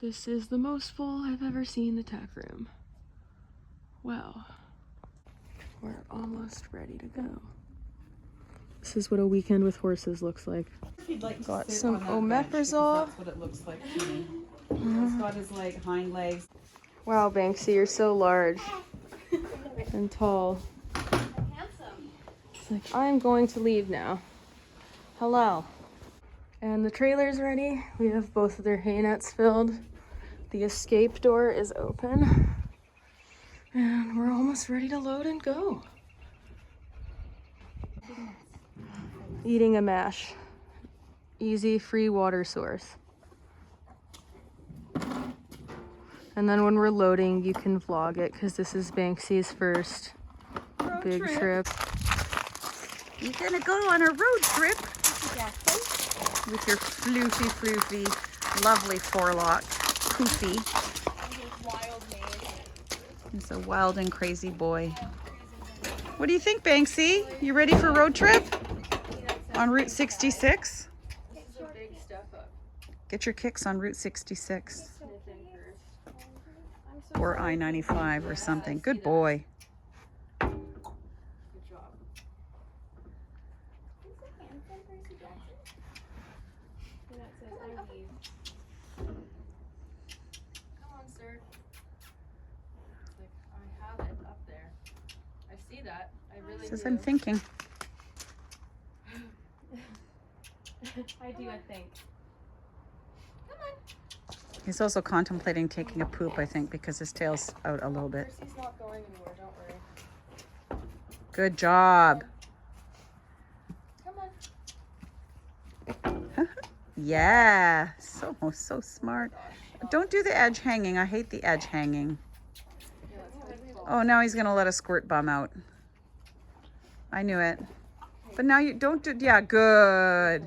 This is the most full I've ever seen the tack room. Wow. We're almost ready to go. This is what a weekend with horses looks like. Got some omeprazole. That's what it looks like to me. He's got his hind legs. Wow, Banksy, you're so large and tall. It's like, I'm going to leave now. Hello. And the trailer's ready. We have both of their hay nets filled. The escape door is open. And we're almost ready to load and go. Eating a mash. Easy, free water source. And then when we're loading, you can vlog it because this is Banksy's first big trip. You're gonna go on a road trip with your floofy, lovely forelock, poofy. He's a wild and crazy boy. What do you think, Banksy? You ready for a road trip on Route 66? Get your kicks on Route 66 or I-95 or something. Good boy. Says I'm thinking. I do, I think. Come on. He's also contemplating taking a poop, I think, because his tail's out a little bit. He's not going anywhere, don't worry. Good job. Come on. Yeah, so smart. Don't do the edge hanging. I hate the edge hanging. Oh, now he's gonna let a squirt bum out. I knew it. But now you don't do, yeah, good.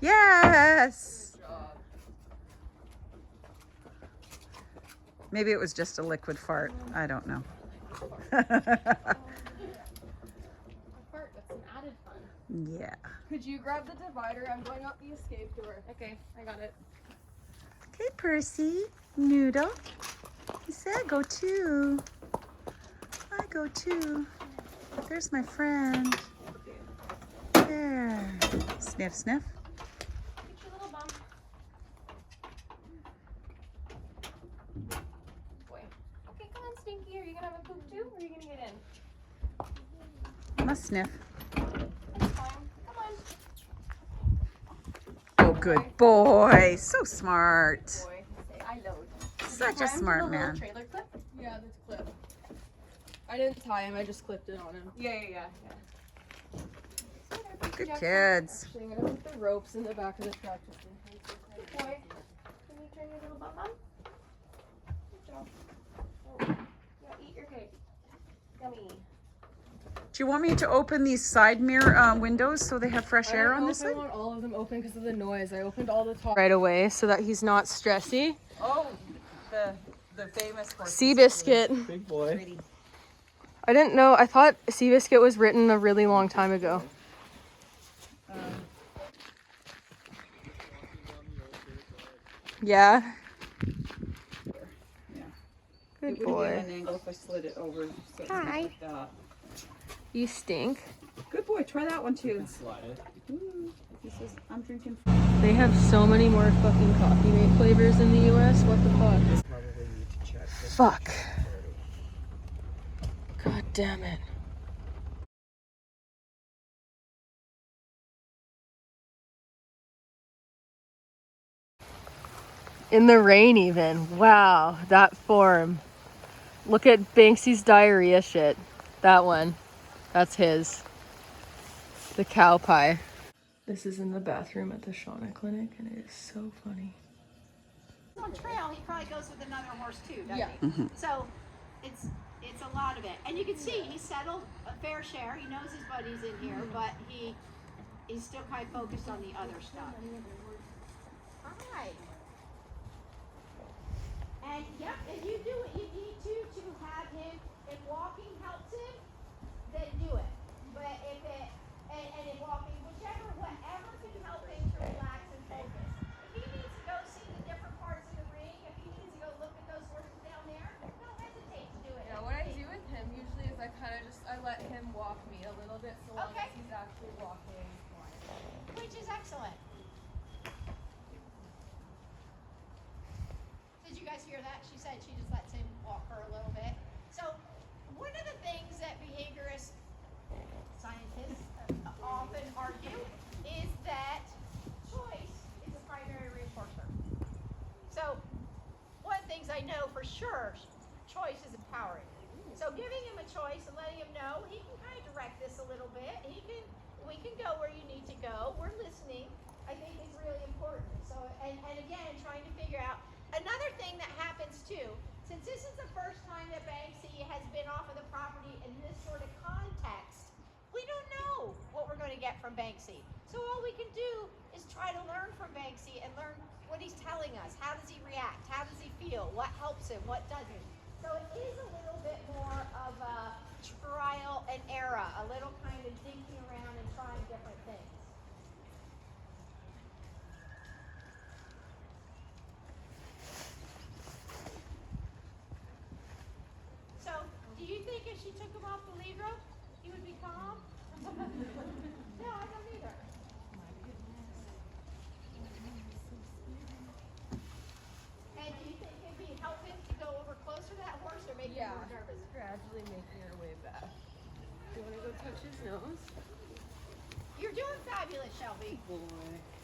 Yes. Maybe it was just a liquid fart. I don't know. Yeah. Could you grab the divider? I'm going up the escape door. Okay, I got it. Okay, Percy. Noodle. He said go too. I go too. There's my friend. There. Sniff, sniff. Get your little bum. Boy. Okay, come on, Stinky. Are you gonna have a poop too, or are you gonna get in? Must sniff. That's fine. Come on. Oh, good boy. So smart. Boy. Say, I load. Such a smart man. Trailer clip? Yeah, that's clip. I didn't tie him. I just clipped it on him. Yeah. Good kids. Actually, I'm gonna put the ropes in the back of the truck just in case. Good boy. Can you turn your little bum on? Good job. Oh, yeah, eat your cake. Yummy. Do you want me to open these side mirror windows so they have fresh air on this side? I want all of them open because of the noise. I opened all the top right away so that he's not stressy. Oh, the famous Seabiscuit. Big boy. I didn't know. I thought Seabiscuit was written a really long time ago. Yeah. Good boy. It would be an angle if I slid it over. So Hi. like that. You stink. Good boy. Try that one too. Slide it. Ooh, he says, I'm drinking. They have so many more fucking coffee mate flavors in the US. What the fuck? Probably need to check this. Fuck. God damn it. In the rain even. Wow, that form. Look at Banksy's diarrhea shit. That one. That's his. The cow pie. This is in the bathroom at the Shawna clinic and it is so funny. On trail, he probably goes with another horse too, doesn't Yeah. he? So it's a lot of it, and you can see he's settled a fair share. He knows his buddies in here, but he's still kind of focused on the other stuff. All right. And yep, and you do what you need to have him. If walking helps him, then do it. But if it and if walking, whatever can help him to relax and focus. If he needs to go see the different parts of the ring, if Excellent. Did you guys hear that? She said she just lets him walk her a little bit. So one of the things that behaviorist scientists often argue is that choice is a primary reinforcer. So one of the things I know for sure, choice is empowering. So giving him a choice and letting him know he can kind of direct this a little bit. We can go where you need to go. We're listening, I think, is really important. So and again, trying to figure out another thing that happens too. Since this is the first time that Banksy has been off of the property in this sort of context, we don't know what we're going to get from Banksy. So all we can do is try to learn from Banksy and learn what he's telling us. How does he react? How does he feel? What helps him? What doesn't? So it is a little bit more of a trial and error, a little kind of dinking around and trying different things. So, do you think if she took him off the lead rope, he would be calm? No, I don't either. And do you think it'd be helping to go over closer to that horse or make him more nervous? Gradually making her way back. Do you want to go touch his nose? You're doing fabulous, Shelby. Boy.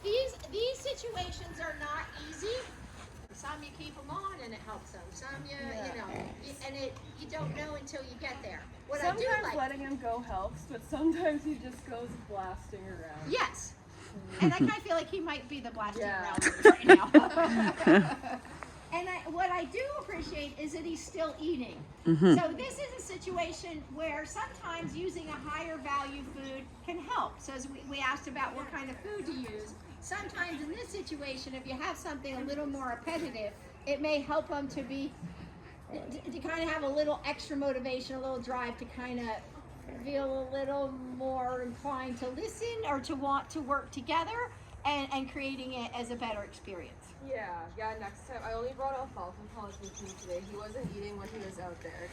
These situations are not easy. Some you keep them on and it helps them. Some you don't know until you get there. What Sometimes I do like, letting him go helps, but sometimes he just goes blasting around. yes, and I kind of feel like he might be the blasting Yeah. around right now. And what I do appreciate is that he's still eating. Mm-hmm. So this is a situation where sometimes using a higher value food can help. So as we asked about what kind of food to use, sometimes in this situation, if you have something a little more repetitive, it may help them to kind of have a little extra motivation, a little drive to kind of feel a little more inclined to listen or to want to work together and creating it as a better experience. Yeah, next time. I only brought alfalfa pellets with me today. He wasn't eating when he was out there.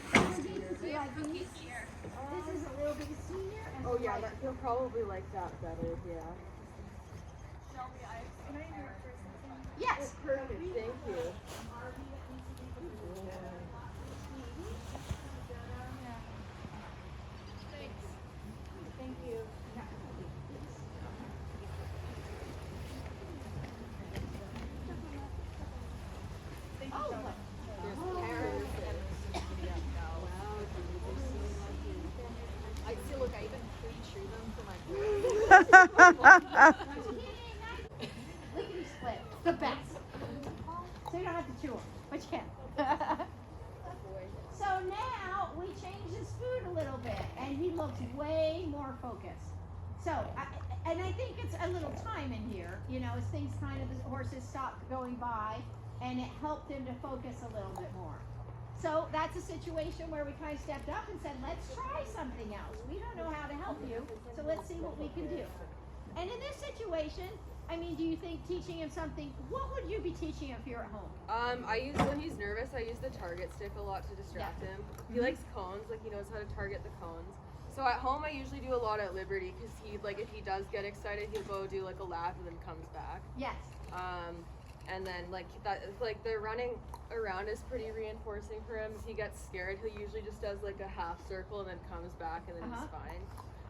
Yeah, this is a little bit senior. And Oh yeah, lighter. he'll probably like that better, yeah. Can I interrupt for a second? Yes. Perfect, thank you. Thank you. Oh, There's carrots I see, look, I even pre-chew them for my lickety split. The best. So you don't have to chew them, but you can. So now we changed his food a little bit, and he looks way more focused. So, I think it's a little time in here, as things kind of, the horses stopped going by, and it helped him to focus a little bit more. So that's a situation where we kind of stepped up and said, let's try something else. We don't know how to help you, so let's see what we can do. And in this situation, do you think teaching him something, what would you be teaching him if you're at home? When he's nervous, I use the target stick a lot to distract him. He likes cones, he knows how to target the cones. So at home, I usually do a lot at Liberty, because if he does get excited, he'll go do a lap and then comes back. Yes. And then the running around is pretty reinforcing for him. If he gets scared, he usually just does a half circle and then comes back and then he's fine.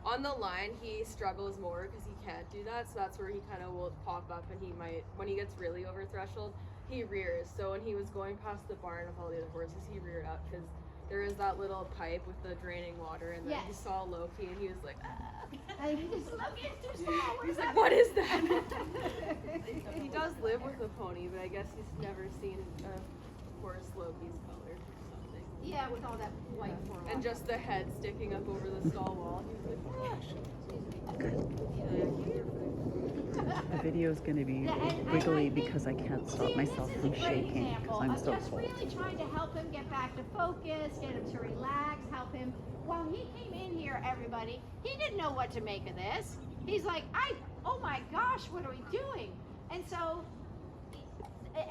On the line, he struggles more because he can't do that, so that's where he kind of will pop up, and he might, when he gets really over threshold, he rears. So when he was going past the barn with all the other horses, he reared up because there is that little pipe with the draining water, and then he saw Loki and he was like, ah. And he just, Loki's too small. He's like, what is that? He does live with a pony, but I guess he's never seen a horse Loki's color or something. Yeah, with all that white form. And just the head sticking up over the stall wall. He's like, The video is going to be wiggly because I can't stop myself from shaking because I'm so just cold. really trying to help him get back to focus, get him to relax, help him. While he came in here, everybody, he didn't know what to make of this. He's like, oh my gosh, what are we doing? And so,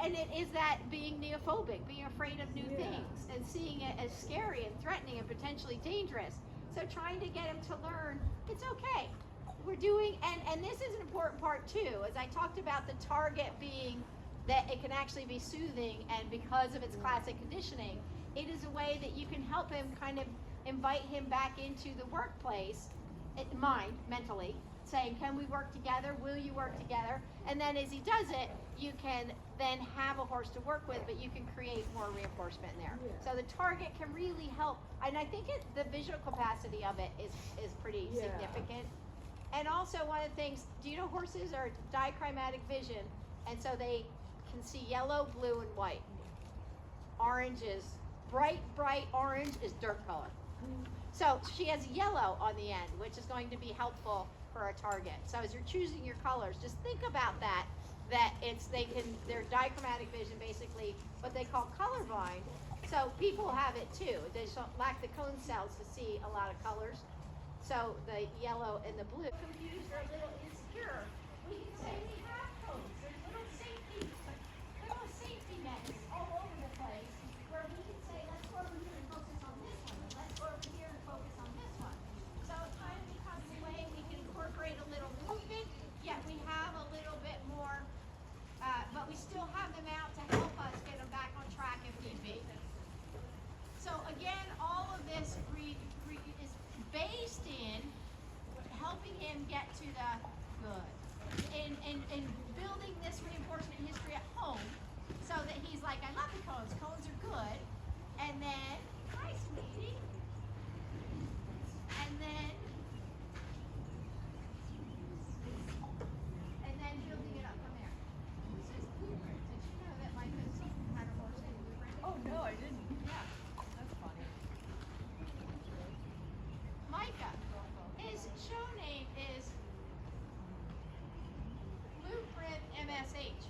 and it is that being neophobic, being afraid of new things and seeing it as scary and threatening and potentially dangerous. So trying to get him to learn, it's okay. we're doing, and this is an important part too, as I talked about the target being that it can actually be soothing, and because of its classic conditioning, it is a way that you can help him kind of invite him back into the workplace, mentally, saying, can we work together? Will you work together? And then as he does it, you can then have a horse to work with, but you can create more reinforcement in there. So the target can really help, and I think the visual capacity of it is pretty significant. And also one of the things, do you know horses are dichromatic vision, and so they can see yellow, blue, and white. Orange is, bright orange is dirt color. So she has yellow on the end, which is going to be helpful for a target. So as you're choosing your colors, just think about that they're dichromatic vision, basically what they call colorblind. So people have it too. They just don't lack the cone cells to see a lot of colors. So the yellow and the blue. Confused or a little insecure, we can say we have cones. There's little safety nets all over the place where we can say, let's go over here and focus on this one, and let's go over here and focus on this one. So it kind of becomes a way we can incorporate a little movement, yet we have a little bit more, but we still have them out to help us get them back on track if need be. So again, all of this is based in helping him get to the good, and building this reinforcement history at home, so that he's like, I love the cones. Cones are good. And then, hi, sweetie. And then building it up from there. This is blueprint. Did you know that Micah had a horse named Blueprint? Oh no, I didn't. Yeah. That's funny. Micah, his show name is Blueprint MSH.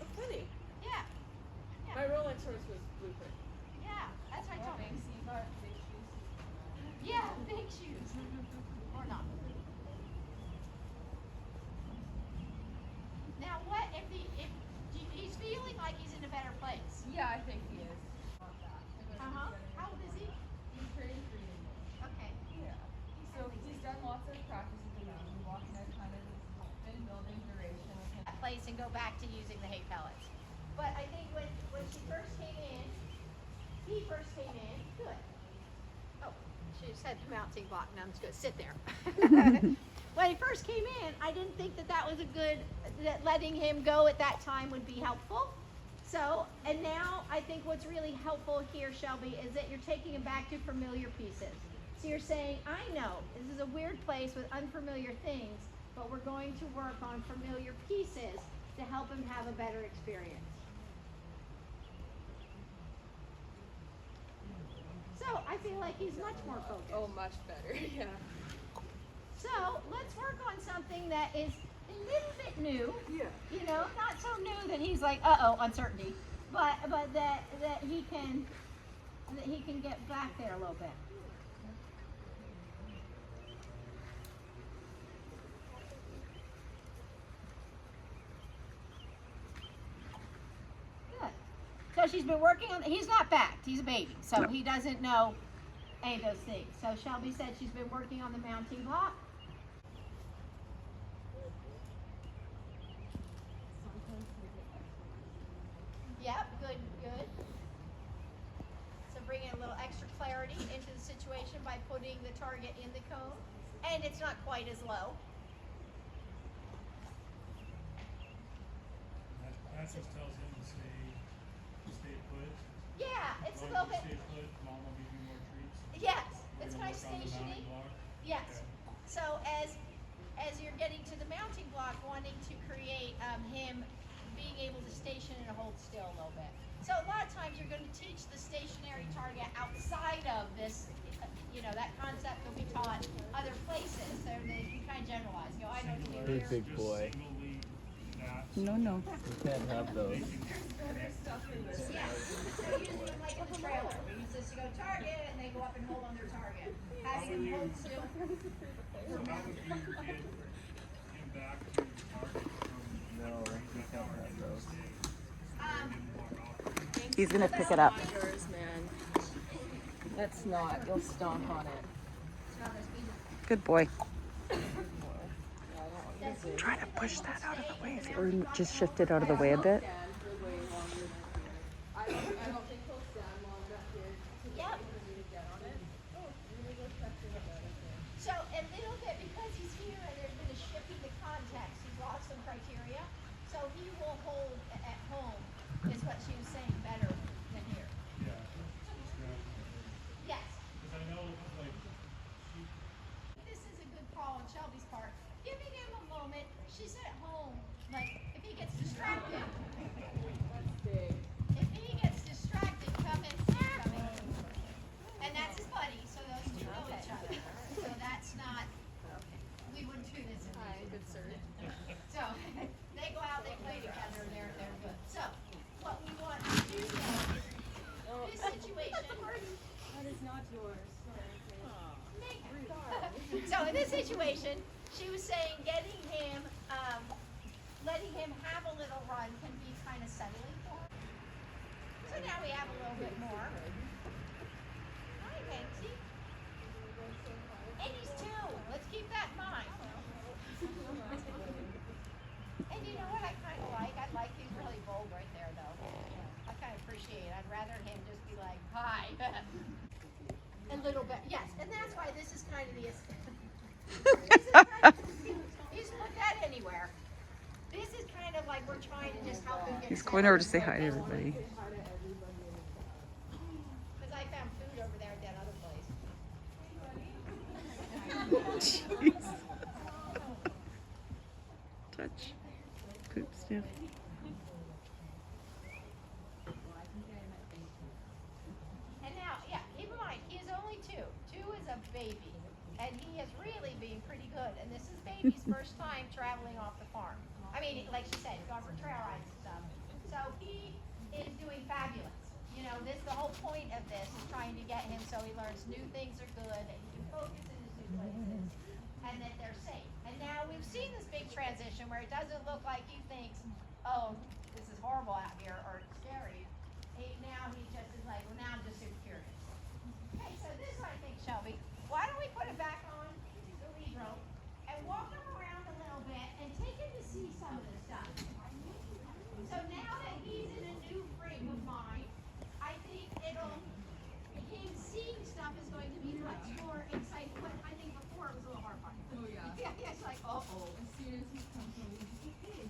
Oh, funny. Yeah. My Rolex horse was Blueprint. Yeah, that's what I told him. Banksy got big shoes. Yeah, big shoes. Or not. Now what if he's feeling like he's in a better place? Yeah, I think he is. Uh-huh. How old is he? He's turning 3 in May. Okay. Yeah. So he's done lots of practice with the mountain walking. I've kind of been building duration with him. That place and go back to using the hay pellets. But I think when he first came in, good. Oh, she said mounting block, now I'm just gonna sit there. When he first came in, I didn't think that was that letting him go at that time would be helpful. So, and now I think what's really helpful here, Shelby, is that you're taking him back to familiar pieces. So you're saying, I know this is a weird place with unfamiliar things, but we're going to work on familiar pieces to help him have a better experience. So I feel like he's much more focused. Oh, much better. Yeah. So let's work on something that is a little bit new. Yeah. You know, not so new that he's like, uh-oh, uncertainty, but that he can get back there a little bit. Good. So she's been working on. He's not backed. He's a baby, so he doesn't know any of those things. So Shelby said she's been working on the mounting block. Yep, good. So bringing a little extra clarity into the situation by putting the target in the cone, and it's not quite as low. That just tells him to stay put. Yeah, it's a As little long as bit. you stay put, Mom will give you more treats. Yes, We're it's gonna nice work on the mounting stationing. block. Yes. Okay. So as you're getting to the mounting block, wanting to create him being able to station and hold still a little bit. So a lot of times you're going to teach the stationary target outside of this, that concept will be taught other places. So they can kind of generalize. I don't do Hey, here. big Just boy. single lead that. No. You can't have those. Yeah. So usually like in the trailer, we use this to go target, and they go up and hold on their target. Having them hold still. So how would you get him back to target from No, you can't have those. He's gonna pick it up. Yours, man. That's not. You'll stomp on it. Good boy. Try to push that out of the way, or just shift it out of the way a bit. Yep. So a little bit, because he's here and there's been a shift in the context, he's lost some criteria. So he will hold at home, is what she was saying, better than here. Yes. Because I know, like, This is a good call on Shelby's part. Giving him a moment. She's at home. Like, if he gets distracted. If he gets distracted, come in. And that's his buddy, so those two know each other. So that's not, we wouldn't do this in good sir. So, they go out, they play together, they're good. So, what we want to do now is, this situation. That is not yours. So in this situation, she was saying getting him, letting him have a little run can be kind of settling for him. So now we have a little bit more. Hi, Banksy. And he's 2. Let's keep that in mind. And you know what I kind of like? I like he's really bold right there, though. I kind of appreciate it. I'd rather him just be like, hi. A little bit, yes. And that's why this is kind of the... He's put that anywhere. This is kind of like we're trying to just help him get He's going over to say hi to everybody. Because I found food over there at that other place. Jeez. Touch. Poop sniff. And now, yeah, keep in mind, he is only 2. 2 is a baby. And he is really being pretty good. And this is baby's first time traveling off the farm. I mean, like she said, he's gone for trail rides and stuff. So he is doing fabulous. You know, this the whole point of this is trying to get him so he learns new things are good, and he can focus in his new places, and that they're safe. And now we've seen this big transition where it doesn't look like he thinks, oh, this is horrible out here, or it's scary. Now he just is like, well, now I'm just super curious. Okay, so this is what I think, Shelby. Why don't we put it back on the lead rope and walk him around a little bit and take him to see some of this stuff. So now that he's in a new frame of mind, I think him seeing stuff is going to be much more exciting. But I think before it was a little horrifying. Oh yeah. Yeah, it's like, uh-oh. As soon as he comes home, he's just okay.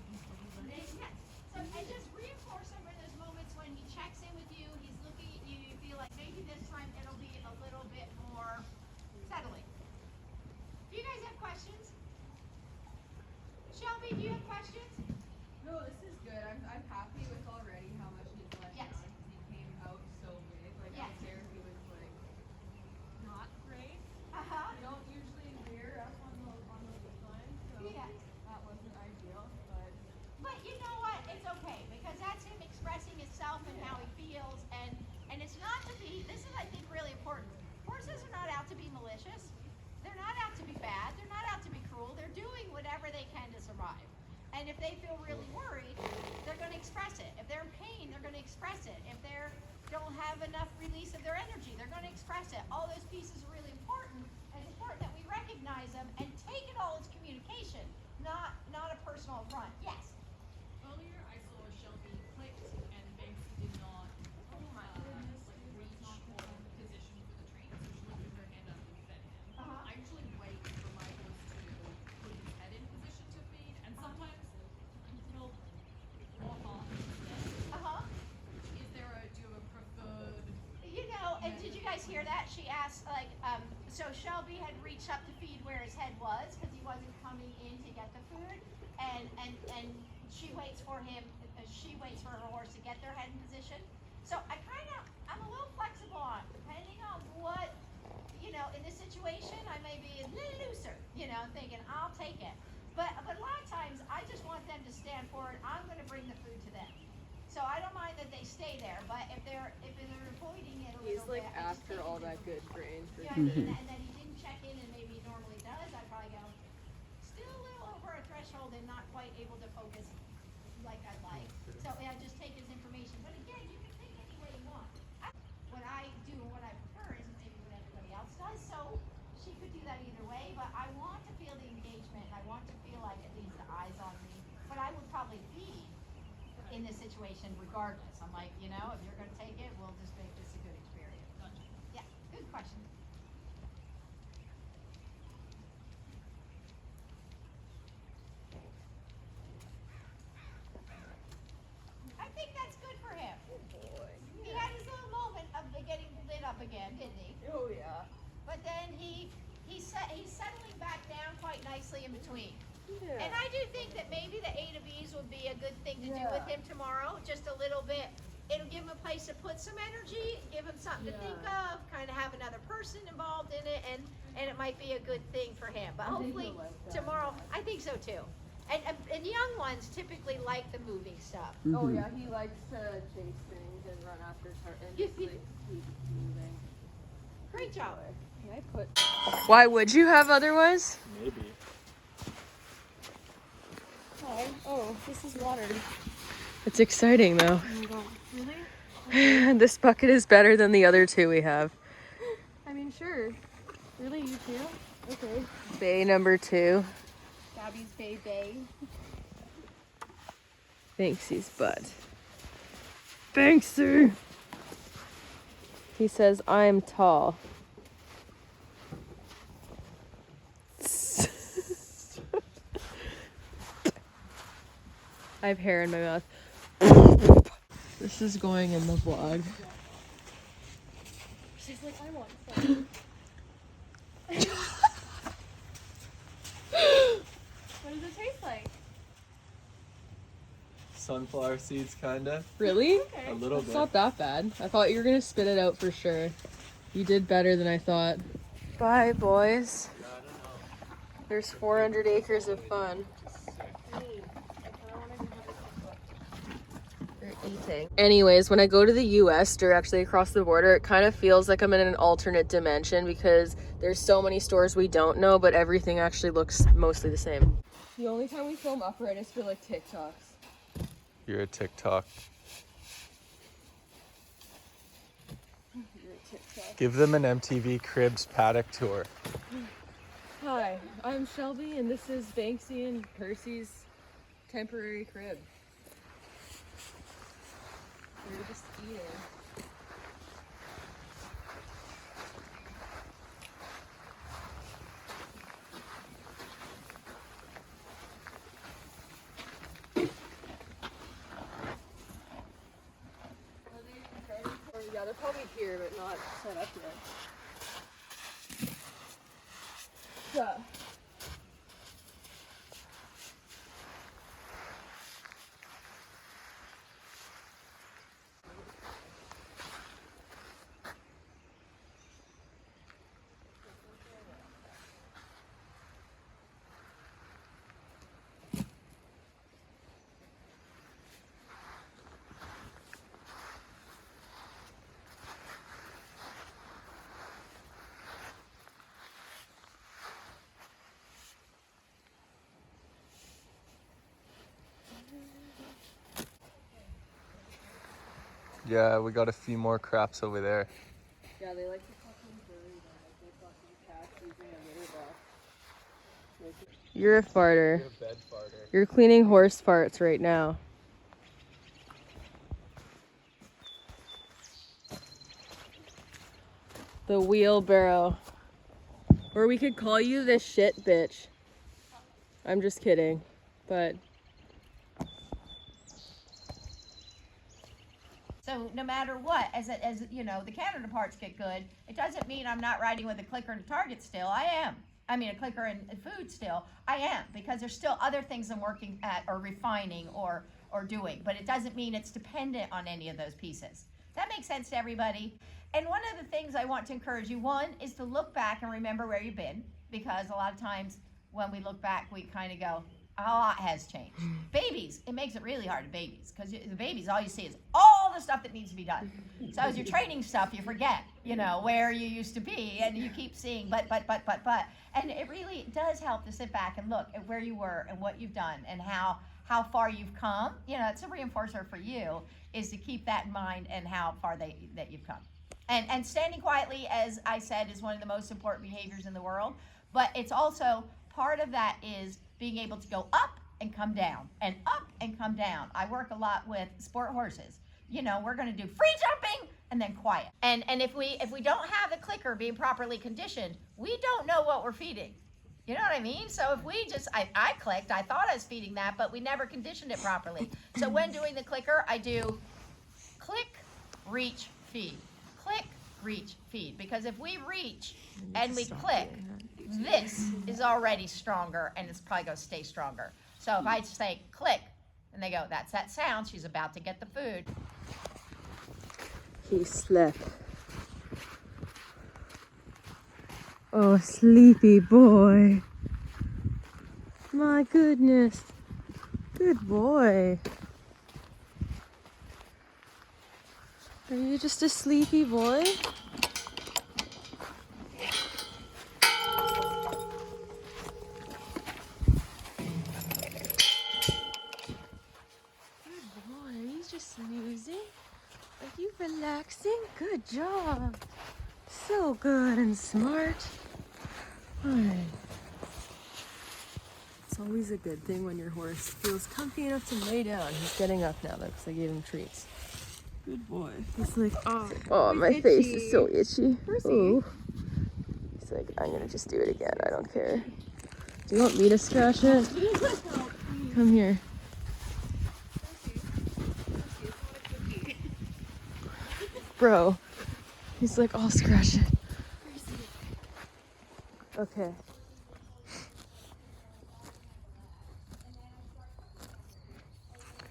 Yes. So, and just reinforce him for those moments when he checks in with you, he's looking at you, you feel like maybe this time it'll be a little bit more settling. Do you guys have questions? Shelby, do you have questions? No, this is good. I'm happy with already how much he's let Yes. down because he came out so big. Like Yes. out there, he was like not great. Uh-huh. We don't usually veer up on the lead line, so Yeah. that wasn't ideal. But But you know what? It's okay because that's him expressing himself and how he feels, and it's not to be. This is, I think, really important. Horses are not out to be malicious. They're not out to be bad. They're not out to be cruel. They're doing whatever they can to survive. And if they feel really worried, they're going to express it. If they're in pain, they're going to express it. If they don't have enough release of their energy, they're going to express it. All those pieces are really important, and it's important that we recognize them and take it all as communication, not a personal affront. Yes. Earlier, I saw Shelby clicked and Banksy did not reach or position for the train, so she lifted her hand up and fed him. Uh-huh. I usually wait for my horse to put his head in position to feed, and sometimes he'll walk off instead. Uh-huh. Do you have a preferred? You know, and did you guys hear that? She asked, like, so Shelby had reached up to feed where his head was because he wasn't coming in to get the food, and she waits for him. She waits for her horse to get their head in position. So I'm a little flexible on it, depending on what, you know, in this situation, I may be a little looser, you know, thinking I'll take it. But a lot of times, I just want them to stand forward. I'm going to bring the food to them. So I don't mind that they stay there, but if they're avoiding it a He's little like bit, I just after take all it that good grain for yeah, I mean, and then he didn't check in, and maybe he normally does. I'd probably go, still a little over a threshold and not quite able to focus like I'd like. So yeah, just take his information. But again, you can take any way you want. What I do and what I prefer isn't maybe what everybody else does. So she could do that either way. But I want to feel the engagement. And I want to feel like at least regardless. I'm like, you know, if you're going to take it, we'll just make this a good experience. Yeah, good question. I think that's good for him. He had his little moment of getting lit up again, didn't he? Oh yeah. But then he's settling back down quite nicely in between. Yeah. And I do think that maybe the 8 of E's would be a good thing to do with him tomorrow. Just a little bit. It'll give him a place to put some energy, give him something to think of, kind of have another person involved in it, and it might be a good thing for him. But hopefully tomorrow, I think so too. And young ones typically like the moving stuff. Oh yeah, he likes to chase things and run after and just like keep moving. Great job. Can I put? Why would you have otherwise? Maybe. Hi. Oh, this is water. It's exciting though. Oh my god. Really? This bucket is better than the other two we have. I mean, sure. Really, you too? Okay. Bay number 2. Gabby's Bay. Banksy's butt. Banksy! He says, I'm tall. I have hair in my mouth. This is going in the vlog. She's like, I want some. What does it taste like? Sunflower seeds, kinda. Really? A little It's bit. not that bad. I thought you were gonna spit it out for sure. You did better than I thought. Bye, boys. There's 400 acres of fun. They're eating. Anyways, when I go to the US directly across the border, it kind of feels like I'm in an alternate dimension because there's so many stores we don't know, but everything actually looks mostly the same. The only time we film upright is for like TikToks. You're a TikTok. Give them an MTV Cribs Paddock tour. Hi, I'm Shelby, and this is Banksy and Percy's temporary crib. We're just eating. Yeah, they're probably here, but not set up yet. Yeah. Yeah, we got a few more craps over there. Yeah, they like to fucking bury them like they fucking cats using a litter box. You're a farter. You're a bed farter. You're cleaning horse farts right now. The wheelbarrow. Or we could call you the shit bitch. I'm just kidding, but So no matter what, as you know, the Canada parts get good, it doesn't mean I'm not riding with a clicker and a target still. I am. I mean, a clicker and food still. I am, because there's still other things I'm working at or refining or doing. But it doesn't mean it's dependent on any of those pieces. That makes sense to everybody. And one of the things I want to encourage you, one, is to look back and remember where you've been, because a lot of times when we look back, we kind of go, a lot has changed. Babies, it makes it really hard to babies, because the babies, all you see is all the stuff that needs to be done. So as you're training stuff, you forget, you know, where you used to be, and you keep seeing but. And it really does help to sit back and look at where you were and what you've done and how far you've come. You know, it's a reinforcer for you, is to keep that in mind and how far that you've come. And standing quietly, as I said, is one of the most important behaviors in the world. But it's also, part of that is being able to go up and come down, and up and come down. I work a lot with sport horses. You know, we're gonna do free jumping and then quiet. And if we don't have the clicker being properly conditioned, we don't know what we're feeding. You know what I mean? So if we just, I clicked, I thought I was feeding that, but we never conditioned it properly. So when doing the clicker, I do click, reach, feed. Click, reach, feed. Because if we reach and we click, this is already stronger and it's probably gonna stay stronger. So if I say click, and they go, that's that sound, she's about to get the food. He slept. Oh, sleepy boy. My goodness. Good boy. Are you just a sleepy boy? Good boy. Are you just snoozing? Are you relaxing? Good job. So good and smart. Alright. It's always a good thing when your horse feels comfy enough to lay down. He's getting up now though because I gave him treats. Good boy. He's like, oh my itchy. face is so itchy. Oh. He's like, I'm gonna just do it again. I don't care. Do you want me to scratch it? Come here. Bro. He's like, I'll scratch it. Okay.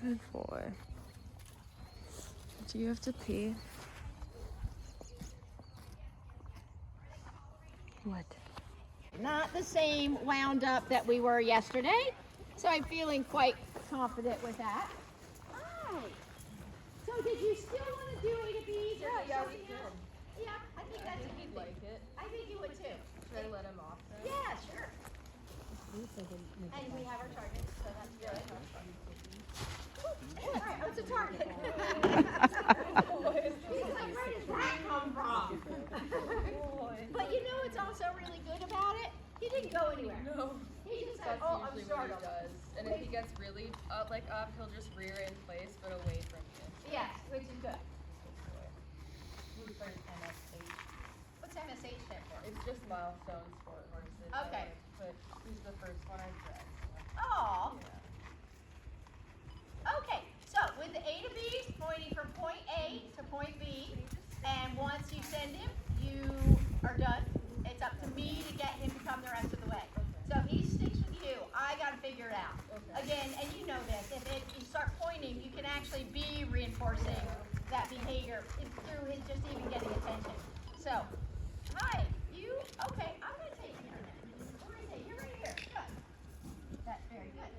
Good boy. Do you have to pee? What? Not the same wound up that we were yesterday, so I'm feeling quite confident with that. Oh, so did you still want to do A to B's or something else? Yeah, I think that's a good thing. it. I think you would too. Should I let him off then? Yeah, sure. And we have our target, so that's good. All right, what's a target? He's like, where does that come from? But you know what's also really good about it? He didn't go anywhere. No. He just said, That's oh, I'm usually what he startled. does. And if he gets really up, he'll just rear in place, but away from you. Yes, which is good. Who's first MSH? What's MSH stand for? It's just milestone sport horses. Okay. But he's the first one I bred. Oh, Yeah. okay. So with the A to B's, pointing from point A to point B, and once you send him, you are done. It's up to me to get him to come the rest of the way. So if he sticks with you, I got to figure it out. Okay. Again, and you know this, if you start pointing, you can actually be reinforcing that behavior through his just even getting attention. So, hi, you, okay, I'm going to take you here now. We're going to take you right here. Good. That's very good.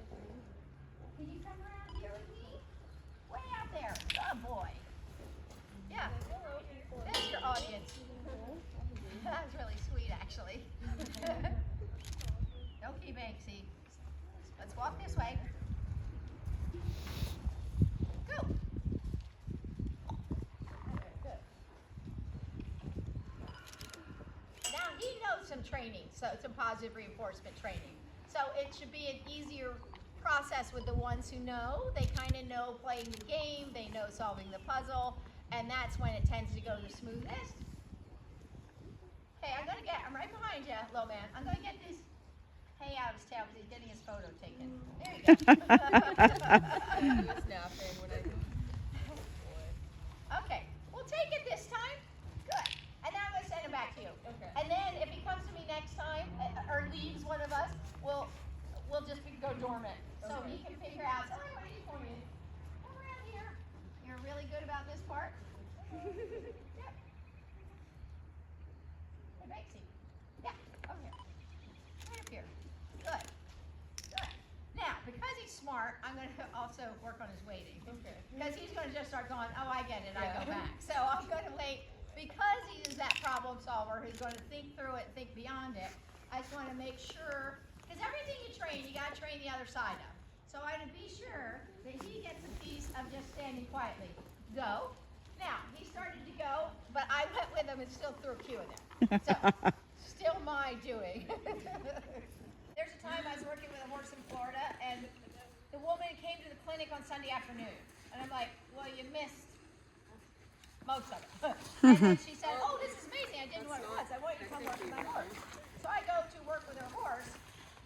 Can you come around here with me? Way out there. Good boy. Yeah. There's your audience. That was really sweet, actually. Okay, Banksy. Let's walk this way. Go. Good. Now he knows some training, so some positive reinforcement training. So it should be an easier process with the ones who know. They kind of know playing the game, they know solving the puzzle, and that's when it tends to go the smoothest. Hey, I'm right behind you, little man. I'm gonna get this hay out of his tail because he's getting his photo taken. There you go. He was napping when I. Okay, we'll take it this time. Good. And then I'm gonna send him back to you. Okay. And then if he comes to me next time or leaves one of us, we'll just go dormant. So Okay. he can figure out, so I'm waiting for you. Come around here. You're really good about this part. Yep. Hey, Banksy. Yeah, over here. Right up here. Good. Good. Now, because he's smart, I'm going to also work on his waiting. Okay. Because he's going to just start going, oh, I get it, I go Yeah. back. So I'm going to wait. Because he is that problem solver who's going to think through it, think beyond it, I just want to make sure, because everything you train, you got to train the other side of. So I want to be sure that he gets a piece of just standing quietly. Go. Now, he started to go, but I went with him and still threw a cue in there. So, still my doing. There's a time I was working with a horse in Florida, and the woman came to the clinic on Sunday afternoon. And I'm like, well, you missed most of it. And then she said, oh, this is amazing. I didn't know what it was. I want you to come work with my horse. So I go to work with her horse,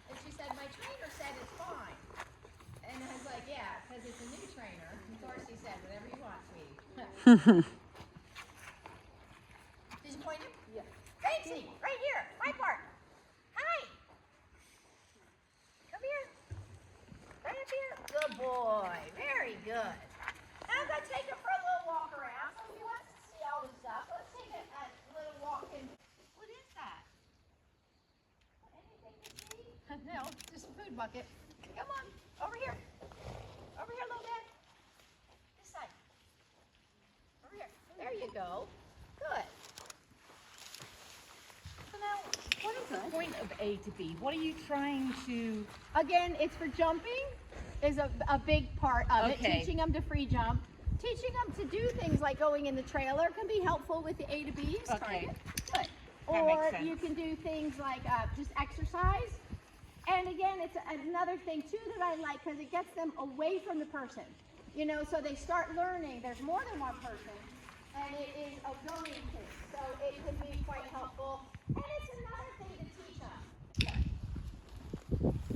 and she said, my trainer said it's fine. And I was like, yeah, because it's a new trainer. Of course, he said, whatever you want, sweetie. Did you point him? Yeah. Banksy, right here, my part. Hi. Come here. Right up here. Good boy. Very good. Now I'm going to take him for a little walk around. So if he wants to see all this stuff, let's take a little walk in. What is that? Anything to see? No, just a food bucket. Come on, over here. Over here, little man. This side. Over here. There you go. Good. So now, what is the point of A to B? What are you trying to... Again, it's for jumping is a big part of it. Teaching them to free jump. Teaching them to do things like going in the trailer can be helpful with the A to B's. Okay. Good. Or you can do things like just exercise. And again, it's another thing too that I like because it gets them away from the person. You know, so they start learning there's more than one person and it is a going thing. So it can be quite helpful. And it's another thing to teach them.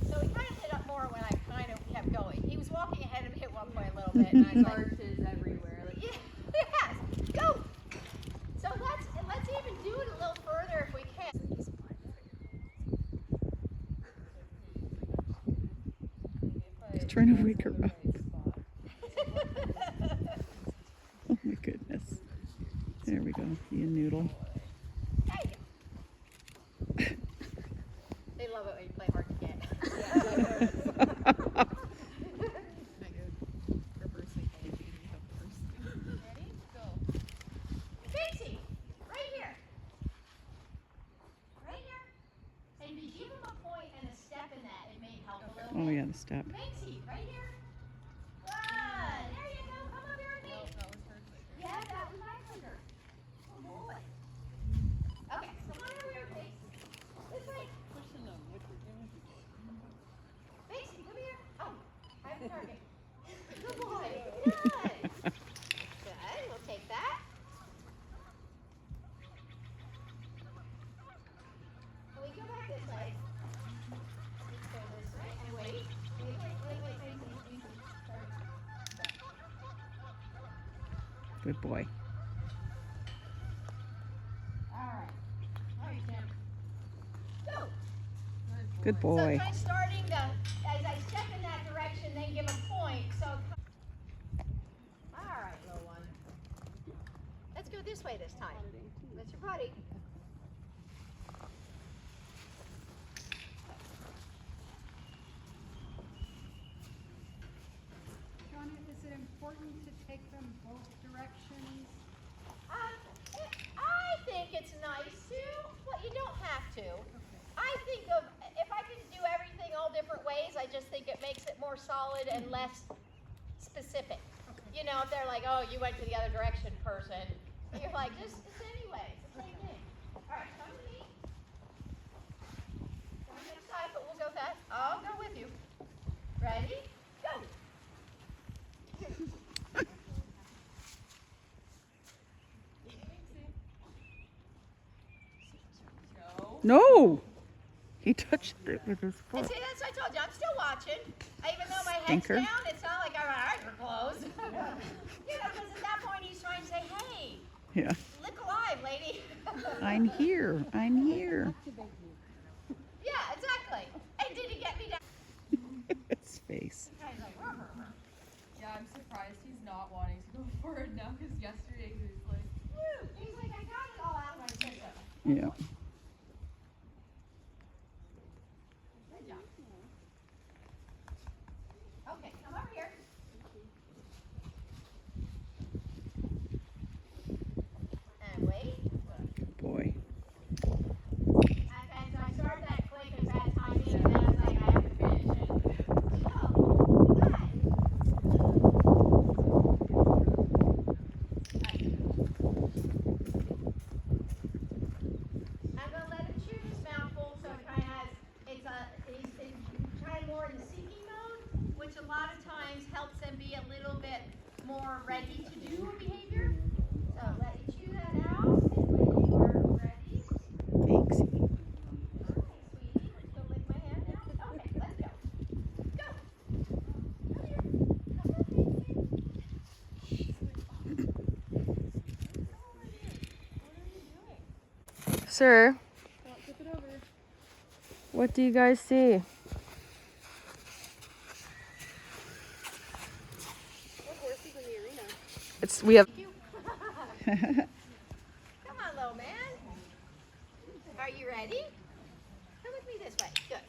So he kind of lit up more when I kind of kept going. He was walking ahead of me at one point a little bit. And I was like, Arches everywhere. Like, yeah, yes, go. So let's even do it a little further if we can. He's trying to wake her up. Oh my goodness. There we go. You noodle. There you go. They love it when you play hard to get. Ready? Go. Banksy, right here. Right here. And if you give him a point and a step in that, it may help a little Oh bit. yeah, the step. Banksy, right here. Good. There you go. Come up here with me. Yeah, that was my finger. Oh boy. Okay, so come on over here, please. This way. Banksy, come here. Oh, I have a target. Good boy. Good. Good. We'll take that. Can we go back this way? Let's go this way and wait. Wait. Good boy. All right. All right, Tim. Go. Good So boy. try starting to, as I step in that direction, then give a point. So, all right, little one. Let's go this way this time. That's your buddy. Shawna, is it important to take them both directions? I think it's nice to, but you don't have to. I think of, if I can do everything all different ways, I just think it makes it more solid and less specific. You know, if they're like, oh, you went to the other direction, person, you're like, just, it's anyway, it's the same thing. All right, come to me. Come to the side, but we'll go fast. I'll go with you. Ready? Go. No! He touched it with his And foot. see, that's what I told you. I'm still watching. Even though my Stinker. head's down, it's not like all right, we're closed. You know, because at that point he's trying to say, hey, Yeah. look alive, lady. I'm here. I'm here. Yeah, exactly. And did he get me down? His face. Guy's like, "Rah, rah, rah." yeah, I'm surprised he's not wanting to go forward now because yesterday he was like, Woo. He's like, I got it all out of my system. Yeah. Good job. Okay, come over here. And wait. Good boy. And so I started that click as bad timing, and then I was like, I have to finish it. So, good. Sir, what do you guys see? What horse is in the arena? We have. Come on, little man. Are you ready? Come with me this way. Good.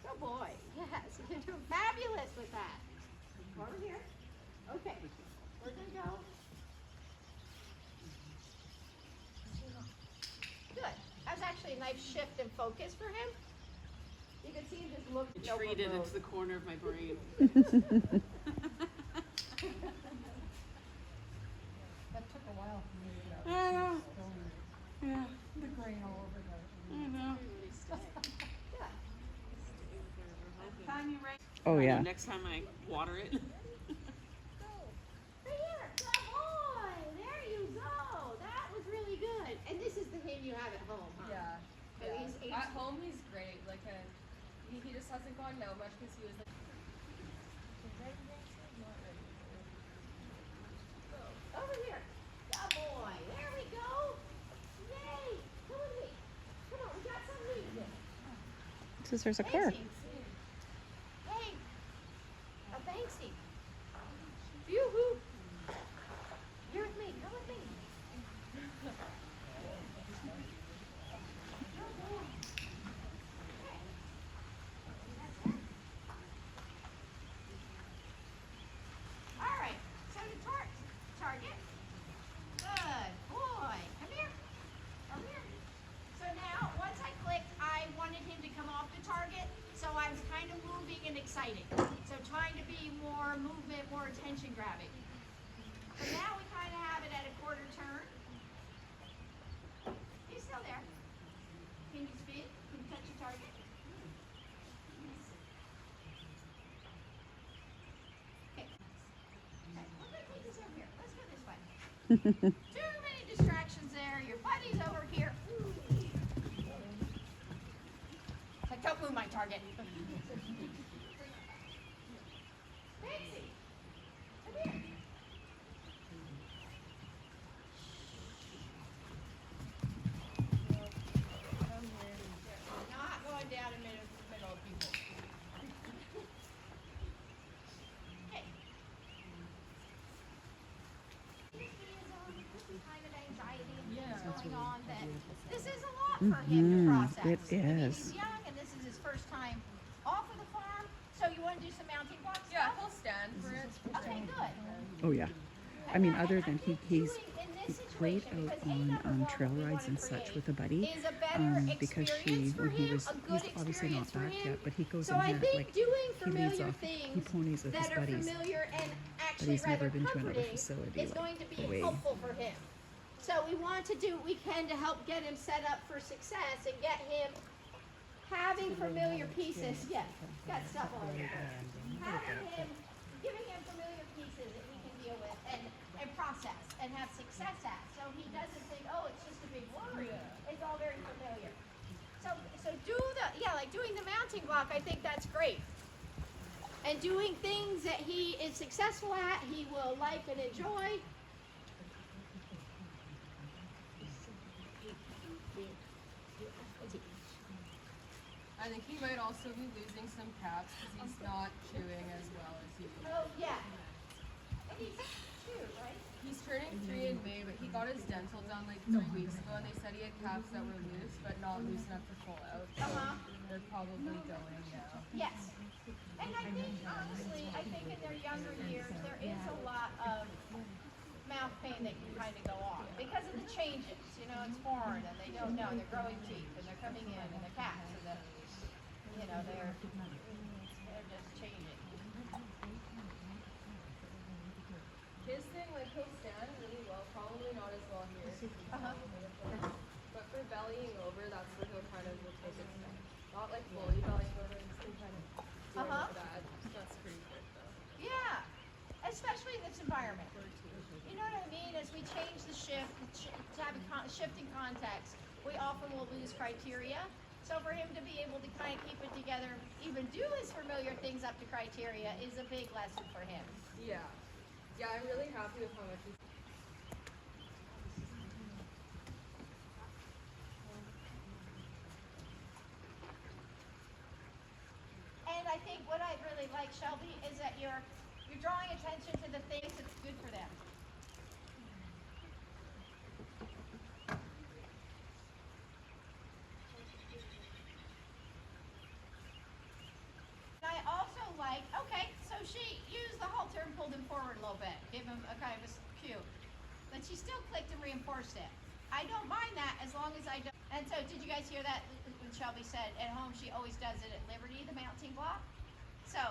Good boy. Yes, you're doing fabulous with that. Over here. Okay. We're gonna go. Good. That was actually a nice shift in focus for him. You can see him just look. Retreated into the corner of my brain. That took a while for me to get out. I know. Yeah, The grain all over there. I know. Oh yeah. Next time I water it. Right here. Good boy. There you go. That was really good. And this is the him you have at home, huh? Yeah. And Yeah. he's At home, he's great. Like, he just hasn't gone out much because he was like. Over here. Good boy. There we go. Yay. Come with me. Come on. We got some meat. Says there's a car. Banksy. Hey. A Banksy. Yoo-hoo. You're with me. Come with me. All right. So the target. Good boy. Come here. Over here. So now, once I clicked, I wanted him to come off the target. So I was kind of moving and exciting. So trying to be more movement, more attention grabbing. So now we kind of have it at a quarter turn. He's still there. Can you spin? Can you touch your target? Okay. Okay. We're going to take this over here. Let's go this way. Too many distractions there. Your buddy's over here. Like, don't move my target. Banksy, come here. Not going down in the middle of people. Okay. Kind of anxiety going on that this is a lot for him to process. it I mean, is. he's young and this is his first time off of the farm. So you want to do some mounting blocks? Yeah, he'll stand for it. Okay, good. Oh yeah. I mean, other than I think he doing in this played situation, out because A, number on one, trail what we rides wanna and such create with a buddy, is a better because experience for when he him, was a good he's obviously not experience for back him. yet, but he goes So and I had, think like doing he leads familiar off, he things ponies with his that are buddies, familiar and but actually he's never rather been to another comforting facility is like going to be away. helpful for him. So we want to do what we can to help get him set up for success and get him having familiar pieces. Yes, got stuff all over. Having him, giving him familiar pieces that he can deal with and process and have success at. So he doesn't think, oh, it's just a big worry. It's all very familiar. So do like doing the mounting block, I think that's great. And doing things that he is successful at, he will like and enjoy. I think he might also be losing some caps because he's not chewing as well as he used to. Oh, yeah. And he's 2, right? He's turning 3 in May, but he got his dental done like 3 weeks ago, and they said he had caps that were loose, but not loose enough to pull out. So they're probably going now. Yes. And I think, honestly, in their younger years, there is a lot of mouth pain that can kind of go on because of the changes. You know, it's foreign, and they don't know. They're growing teeth, and they're coming in, and the cats, and they're just changing. His thing, like, he'll stand really well, probably not as well here. But for bellying over, that's where he'll kind of will take it down. Not like fully bellying over, just can kind of do that. That's pretty good though. Yeah, especially in this environment. You know what I mean? As we change the shift, to have a shift in context, we often will lose criteria. So for him to be able to kind of keep it together, even do his familiar things up to criteria is a big lesson for him. Yeah. Yeah, I'm really happy with how much he's I think what I really like, Shelby, is that you're drawing attention to the things that's good for them. I also like, okay, so she used the halter and pulled him forward a little bit, give him a kind of a cue. But she still clicked and reinforced it. I don't mind that as long as I don't. And so did you guys hear that when Shelby said at home she always does it at Liberty, the mounting block? So,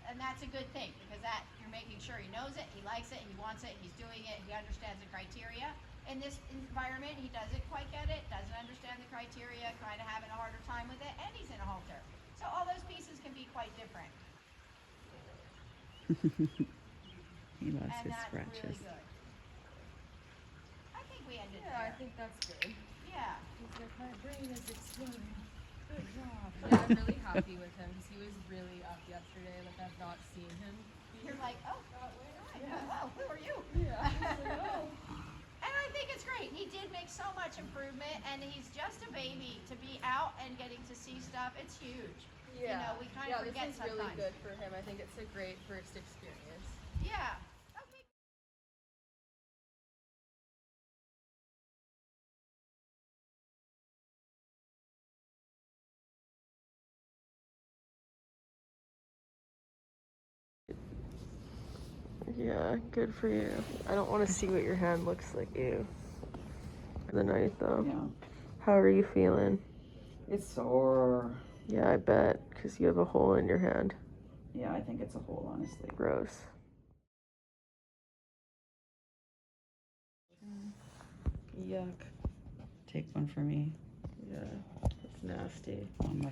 and that's a good thing because that you're making sure he knows it, he likes it, he wants it, he's doing it, he understands the criteria. In this environment, he doesn't quite get it, doesn't understand the criteria, kind of having a harder time with it, and he's in a halter. So all those pieces can be quite different. He loves And his that's scratches. really good. I think we ended Yeah, I there. think that's good. Yeah. He's like, my brain is exploding. Good job. Yeah, I'm really happy with him because he was really up yesterday. Like I've not seen him. You're like, oh, oh, who are you? Yeah. Oh. And I think it's great. He did make so much improvement, and he's just a baby to be out and getting to see stuff. It's huge. Yeah. You know, we kind of forget this is really sometimes. good for him. I think it's a great first experience. Yeah. Okay. Yeah, good for you. I don't want to see what your hand looks like you. For the night though. Yeah. How are you feeling? It's sore. Yeah, I bet, because you have a hole in your hand. Yeah, I think it's a hole, honestly. Gross. Yuck. Take one for me. Yeah, it's nasty. On my